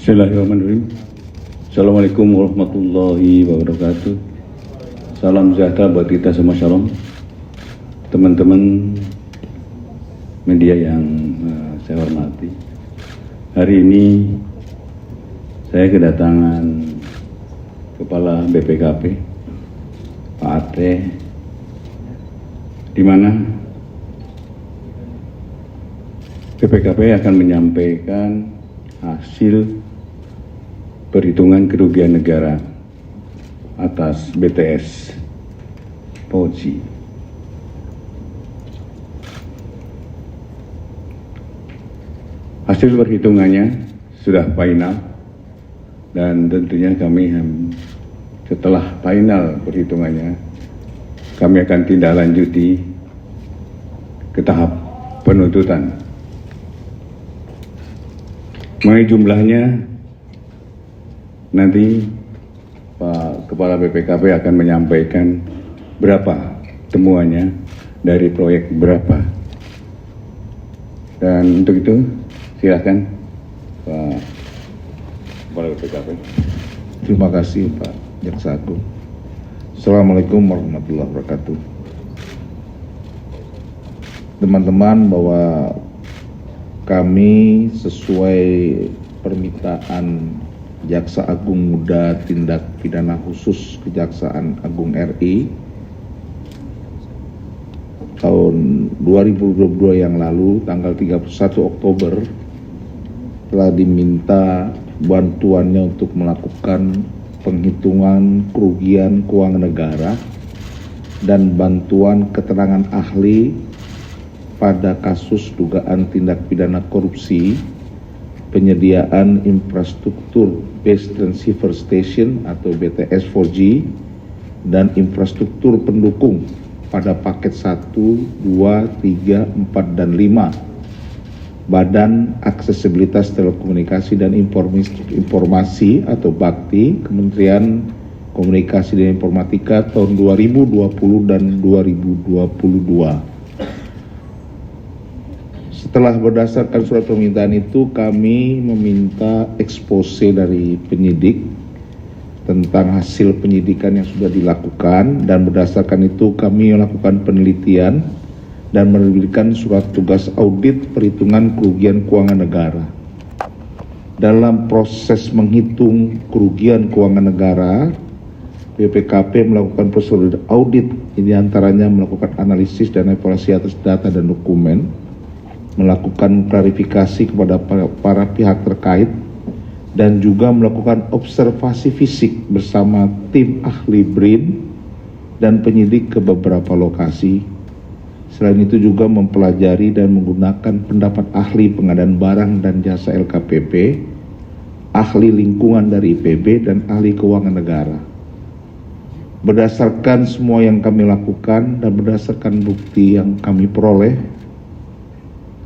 Bismillahirrahmanirrahim. Assalamualaikum warahmatullahi wabarakatuh. Salam sejahtera buat kita semua, shalom. Teman-teman media yang saya hormati, hari ini saya kedatangan Kepala BPKP, Pak Ate, di mana BPKP akan menyampaikan hasil perhitungan kerugian negara atas BTS Fauji. Hasil perhitungannya sudah final dan tentunya kami setelah final perhitungannya kami akan tindak lanjuti ke tahap penuntutan. Mengenai jumlahnya, nanti Pak Kepala BPKP akan menyampaikan berapa temuannya dari proyek berapa. Dan untuk itu silakan Pak Kepala BPKP. Terima kasih Pak Jaksa Agung. Assalamualaikum warahmatullahi wabarakatuh. Teman-teman, bahwa kami sesuai permintaan Jaksa Agung Muda Tindak Pidana Khusus Kejaksaan Agung RI tahun 2022 yang lalu, tanggal 31 Oktober, telah diminta bantuannya untuk melakukan penghitungan kerugian keuangan negara dan bantuan keterangan ahli pada kasus dugaan tindak pidana korupsi penyediaan infrastruktur Base Transceiver Station atau BTS 4G dan infrastruktur pendukung pada paket 1, 2, 3, 4, dan 5 Badan Aksesibilitas Telekomunikasi dan Informasi atau BAKTI Kementerian Komunikasi dan Informatika tahun 2020 dan 2022. Setelah berdasarkan surat permintaan itu, kami meminta expose dari penyidik tentang hasil penyidikan yang sudah dilakukan, dan berdasarkan itu kami melakukan penelitian dan menerbitkan surat tugas audit perhitungan kerugian keuangan negara. Dalam proses menghitung kerugian keuangan negara, BPKP melakukan prosedur audit, ini antaranya melakukan analisis dan evaluasi atas data dan dokumen, melakukan klarifikasi kepada para pihak terkait, dan juga melakukan observasi fisik bersama tim ahli BRIN dan penyidik ke beberapa lokasi. Selain itu juga mempelajari dan menggunakan pendapat ahli pengadaan barang dan jasa LKPP, ahli lingkungan dari IPB, dan ahli keuangan negara. Berdasarkan semua yang kami lakukan dan berdasarkan bukti yang kami peroleh,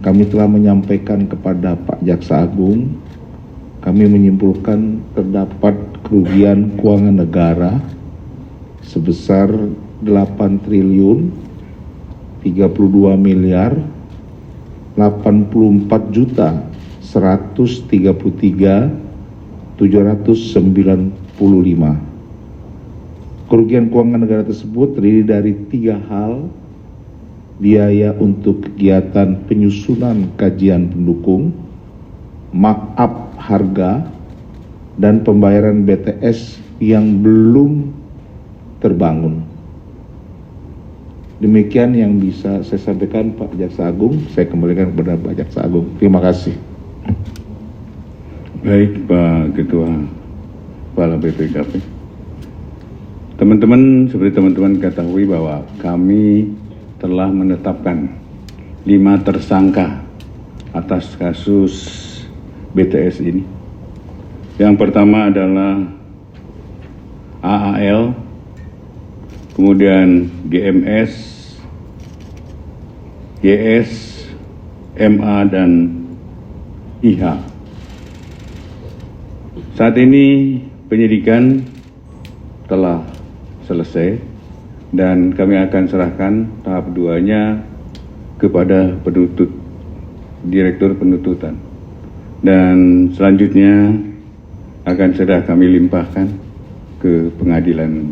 kami telah menyampaikan kepada Pak Jaksa Agung, kami menyimpulkan terdapat kerugian keuangan negara sebesar 8 triliun 32 miliar 84 juta 133 795. Kerugian keuangan negara tersebut terdiri dari 3 hal: biaya untuk kegiatan penyusunan kajian pendukung, markup harga, dan pembayaran BTS yang belum terbangun. Demikian yang bisa saya sampaikan Pak Jaksa Agung. Saya kembalikan kepada Pak Jaksa Agung. Terima kasih. Baik Pak Ketua Kepala BPKP. Teman-teman, seperti teman-teman ketahui bahwa kami telah menetapkan 5 tersangka atas kasus BTS ini. Yang pertama adalah AAL, kemudian GMS, GS, MA, dan IH. Saat ini penyidikan telah selesai dan kami akan serahkan tahap 2-nya kepada penuntut, Direktur Penuntutan. Dan selanjutnya akan segera kami limpahkan ke pengadilan.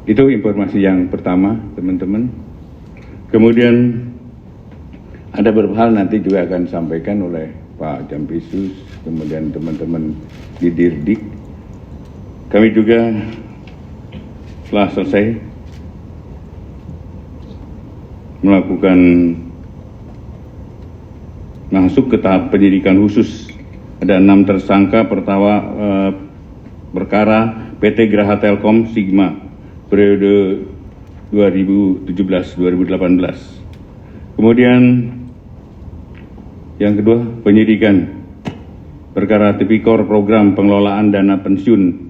Itu informasi yang pertama, teman-teman. Kemudian ada beberapa hal nanti juga akan disampaikan oleh Pak Jampisus, kemudian teman-teman di Dirdik. Kami juga telah selesai melakukan masuk ke tahap penyidikan khusus. Ada 6 tersangka. Pertama perkara PT Graha Telkom Sigma periode 2017-2018. Kemudian yang kedua, penyidikan perkara tipikor program pengelolaan dana pensiun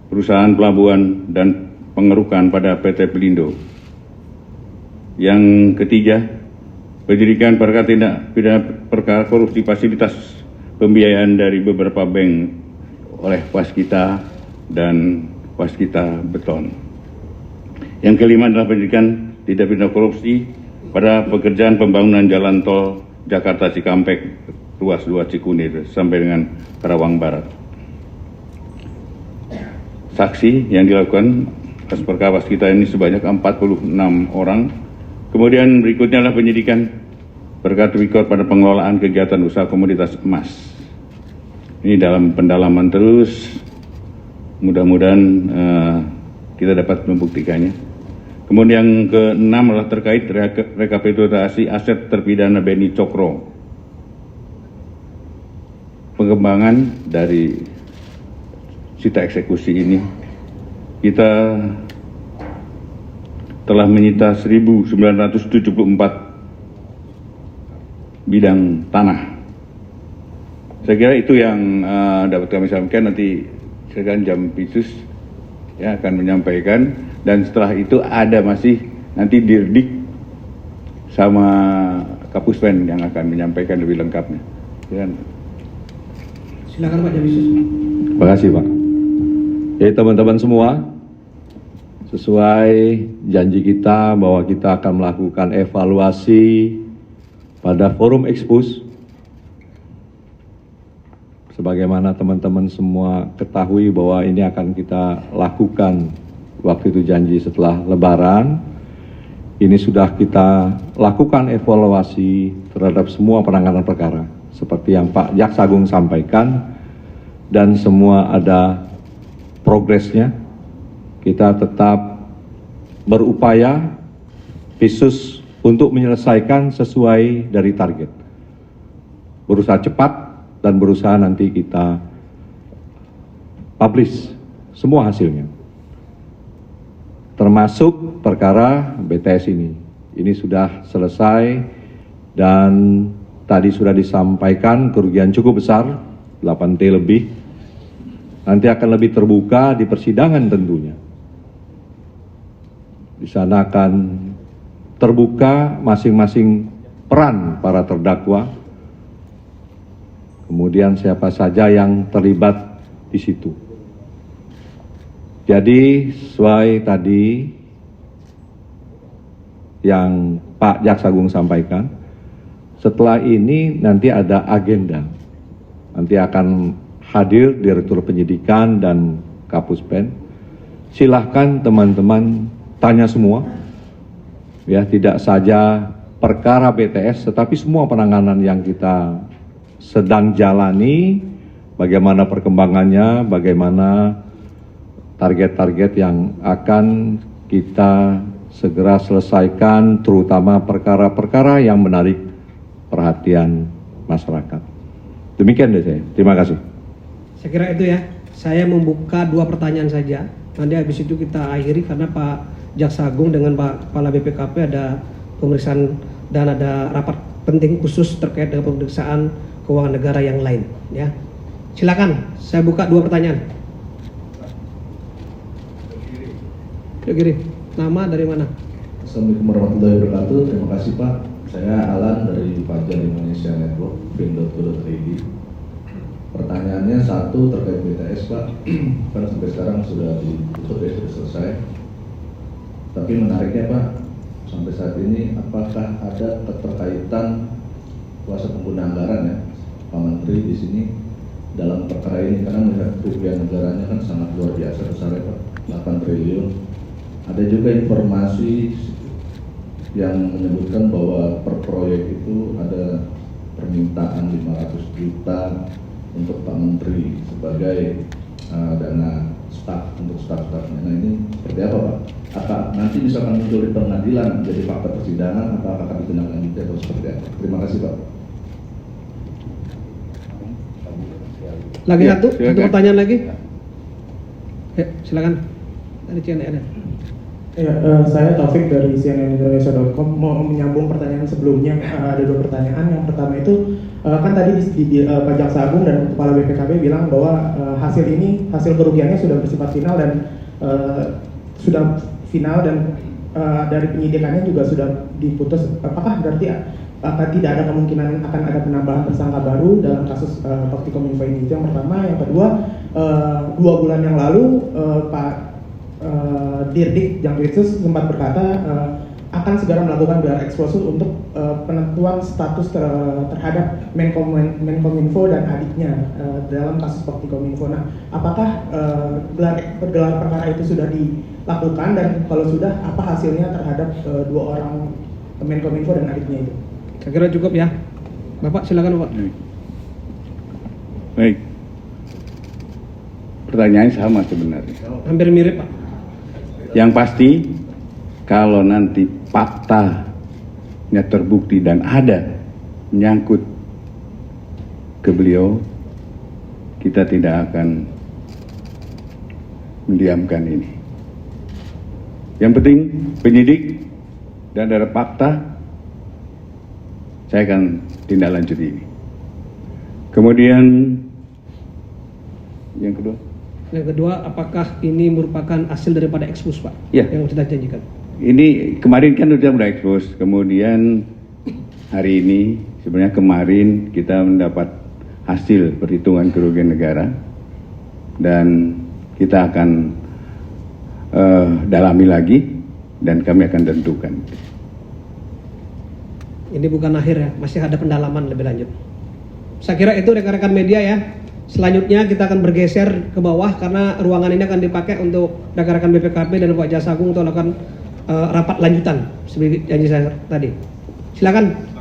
perusahaan pelabuhan dan pengerukan pada PT Pelindo. Yang ketiga, penyidikan perkara tindak pidana perkara korupsi fasilitas pembiayaan dari beberapa bank oleh Waskita dan Waskita Beton. Yang kelima adalah penyidikan tindak pidana korupsi pada pekerjaan pembangunan jalan tol Jakarta Cikampek ruas 2 Cikunir sampai dengan Karawang Barat. Saksi yang dilakukan atas perkara Waskita ini sebanyak 46 orang. Kemudian berikutnya adalah penyidikan perkara tipikor pada pengelolaan kegiatan usaha komoditas emas. Ini dalam pendalaman terus, mudah-mudahan kita dapat membuktikannya. Kemudian yang keenam adalah terkait rekapitulasi aset terpidana Beni Cokro. Pengembangan dari sita eksekusi ini, kita telah menyita 1.974 bidang tanah. Saya kira itu yang dapat kami sampaikan. Nanti silakan Jampisus ya akan menyampaikan, dan setelah itu ada masih nanti Dirdik sama Kapuspen yang akan menyampaikan lebih lengkapnya. Silakan Pak Jampisus. Terima kasih Pak. Jadi teman-teman semua, sesuai janji kita bahwa kita akan melakukan evaluasi pada forum Expus. Sebagaimana teman-teman semua ketahui bahwa ini akan kita lakukan waktu itu janji setelah Lebaran. Ini sudah kita lakukan evaluasi terhadap semua penanganan perkara. Seperti yang Pak Jaksa Agung sampaikan, dan semua ada progresnya. Kita tetap berupaya khusus untuk menyelesaikan sesuai dari target. Berusaha cepat dan berusaha nanti kita publish semua hasilnya. Termasuk perkara BTS ini. Ini sudah selesai dan tadi sudah disampaikan kerugian cukup besar, 8T lebih. Nanti akan lebih terbuka di persidangan tentunya. Di sana akan terbuka masing-masing peran para terdakwa. Kemudian siapa saja yang terlibat di situ. Jadi sesuai tadi yang Pak Jaksa Agung sampaikan, setelah ini nanti ada agenda. Nanti akan hadir Direktur Penyidikan dan Kapuspen. Silahkan teman-teman tanya semua, ya, tidak saja perkara BTS, tetapi semua penanganan yang kita sedang jalani, bagaimana perkembangannya, bagaimana target-target yang akan kita segera selesaikan, terutama perkara-perkara yang menarik perhatian masyarakat. Demikian dari saya. Terima kasih. Saya kira itu ya. Saya membuka 2 pertanyaan saja. Nanti habis itu kita akhiri karena Pak Jaksa Agung dengan Pak Kepala BPKP ada pemeriksaan dan ada rapat penting khusus terkait dengan pemeriksaan keuangan negara yang lain. Ya, silakan. Saya buka 2 pertanyaan. Kiri. Nama dari mana? Assalamualaikum warahmatullahi wabarakatuh. Terima kasih Pak. Saya Alan dari Fajar Indonesia Network, bin.co.id. Pertanyaannya satu terkait BTS Pak. Kan sampai sekarang sudah ditutup ya, sudah selesai. Tapi menariknya Pak, sampai saat ini apakah ada keterkaitan kuasa pengguna anggaran ya, Pak Menteri di sini dalam perkara ini, karena melihat kerugian negaranya kan sangat luar biasa besar ya Pak, 8 triliun. Ada juga informasi yang menyebutkan bahwa per proyek itu ada permintaan 500 juta untuk Pak Menteri sebagai dana staf untuk staf-stafnya. Nah ini seperti apa Pak? Apa nanti misalkan muncul di pengadilan menjadi fakta persidangan, apakah akan ditindaklanjuti atau seperti apa? Terima kasih Pak. Lagi Ya, satu silakan. pertanyaan lagi. Ya, silakan. Dari CNN. Ya, saya Taufik dari cnnindonesia.com mau menyambung pertanyaan sebelumnya. Ada 2 pertanyaan. Yang pertama itu kan tadi Pak Jaksa Agung dan Kepala BPKP bilang bahwa hasil kerugiannya sudah bersifat final dan dari penyidikannya juga sudah diputus. Apakah berarti tidak ada kemungkinan akan ada penambahan tersangka baru dalam kasus Kominfo ini? Itu yang pertama. Yang kedua, 2 bulan yang lalu Pak Dirdik Jampitsus sempat berkata akan segera melakukan gelar eksposur untuk penentuan status terhadap Menkominfo dan adiknya dalam kasus Kominfo. Nah, apakah gelar perkara itu sudah dilakukan dan kalau sudah, apa hasilnya terhadap 2 orang Menkominfo dan adiknya itu? Saya kira cukup ya. Bapak silakan Bapak. Baik. Pertanyaan sama sebenarnya. Hampir mirip Pak. Yang pasti kalau nanti faktanya terbukti dan ada menyangkut ke beliau, kita tidak akan mendiamkan ini. Yang penting penyidik dan ada fakta, saya akan tindak lanjut ini. Kemudian yang kedua. Yang kedua, apakah ini merupakan hasil daripada ekspos Pak? Ya. Yang kita janjikan. Ini kemarin kan sudah ekspos, kemudian hari ini, sebenarnya kemarin kita mendapat hasil perhitungan kerugian negara dan kita akan dalami lagi dan kami akan tentukan. Ini bukan akhir ya, masih ada pendalaman lebih lanjut. Saya kira itu rekan-rekan media ya. Selanjutnya kita akan bergeser ke bawah karena ruangan ini akan dipakai untuk rekan-rekan BPKP dan Pak Jaksa Agung untuk melakukan rapat lanjutan seperti janji saya tadi. Silakan.